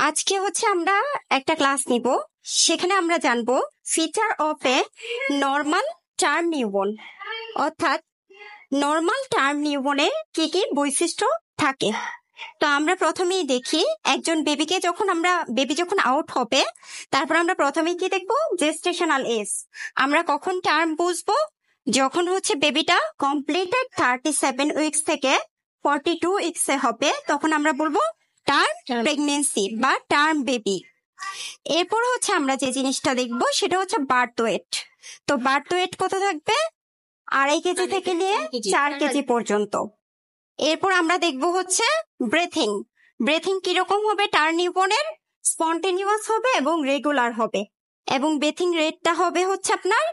আজকে আমরা একটা ক্লাস নিব, সেখানে আমরা জানবো feature of A normal term newborn, অর্থাৎ নর্মাল টার্ম নিউবর্নের কি কি বৈশিষ্ট্য থাকে। তো আমরা প্রথমেই দেখি একজন বেবিকে বেবি যখন আউট হবে, তারপর আমরা প্রথমেই কি দেখবো, জেস্টেশনাল এজ। আমরা কখন টার্ম বুঝবো, যখন বেবিটা কমপ্লিটেড 37 উইকস থেকে 42 উইকসে হবে, তখন আমরা বলবো টার্ম প্রেগনেন্সি বা টার্ম বেবি। এরপর আমরা যে জিনিসটা দেখবো সেটা বার্থ ওয়েট। তো বার্থ ওয়েট কত থাকবে, 2.5 কেজি থেকে নিয়ে 4 কেজি পর্যন্ত। এরপর আমরা দেখবো ব্রেথিং। ব্রেথিং কিরকম হবে টার্ম নিউবর্নের, স্পন্টেনিয়াস হবে এবং রেগুলার হবে, এবং ব্রেথিং রেটটা হবে আপনার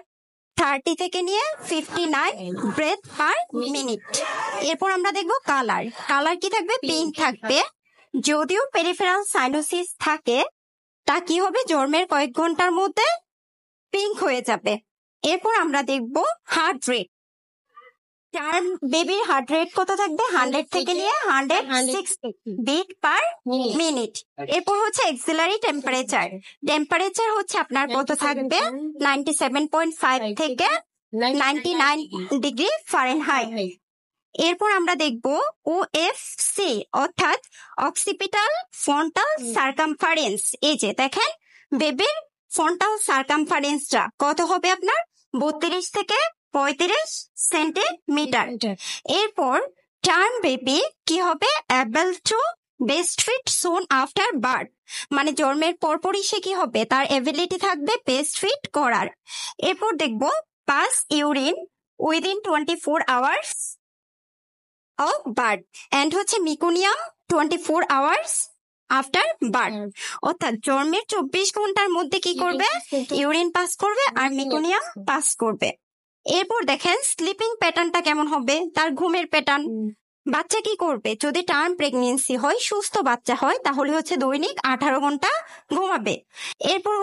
30 থেকে নিয়ে 59 ব্রেথ পার মিনিট। এরপর আমরা দেখবো কালার। কালার কি থাকবে, পিঙ্ক থাকবে। যদিও পেরিফেরাল সাইনোসিস থাকে, তা কি হবে, জন্মের কয়েক ঘন্টার মধ্যে পিঙ্ক হয়ে যাবে। এরপর আমরা দেখবো হার্ট রেট। টার্ম বেবির হার্ট রেট কত থাকবে, 100 থেকে নিয়ে 106 বিট পার মিনিট। এরপর এক্সিলারি টেম্পারেচার। টেম্পারেচার আপনার কত থাকবে, 97.5 থেকে 99 ডিগ্রি ফারেনহাইট। এরপর আমরা দেখবো ওএফসি, অর্থাৎ অক্সিপিটাল ফ্রন্টাল সার্কামফারেন্স। এই যে দেখেন, বেবির ফ্রন্টাল সার্কামফারেন্সটা কত হবে আপনার, 32 থেকে 35 সেন্টিমিটার। এরপর টার্ম বেবি কি হবে, able to breastfeed soon after birth, মানে জন্মের পরপরই সে কি হবে, তার এবিলিটি থাকবে বেস্ট ফিট করার। এরপর দেখবো pass urine within 24 hours of birth, and meconium 24 hours after birth, অর্থাৎ জন্মের 24 ঘন্টার মধ্যে কি করবে, ইউরিন পাস করবে আর মিকোনিয়াম পাস করবে। এরপর দেখেন স্লিপিং প্যাটার্নটা কেমন হবে, তার ঘুমের প্যাটার্ন। বাচ্চা কি করবে, যদি টার্ম প্রেগনেন্সি হয়, সুস্থ বাচ্চা হয়, তাহলে দৈনিক 18 ঘন্টা ঘুমাবে। এরপর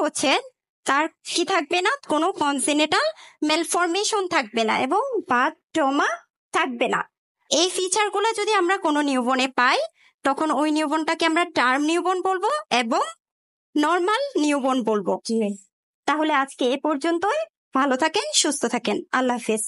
তার কি থাকবে না, কোনো কনজেনিটাল ম্যালফরমেশন থাকবে না এবং বাত ট্রমা থাকবে না। এই ফিচারগুলো যদি আমরা কোনো নিউবর্নে পাই, তখন ওই নিউবর্নটাকে আমরা টার্ম নিউবর্ন বলবো এবং নর্মাল নিউবর্ন বলবো। তাহলে আজকে এ পর্যন্তই। ভালো থাকেন, সুস্থ থাকেন, আল্লাহ হাফেজ।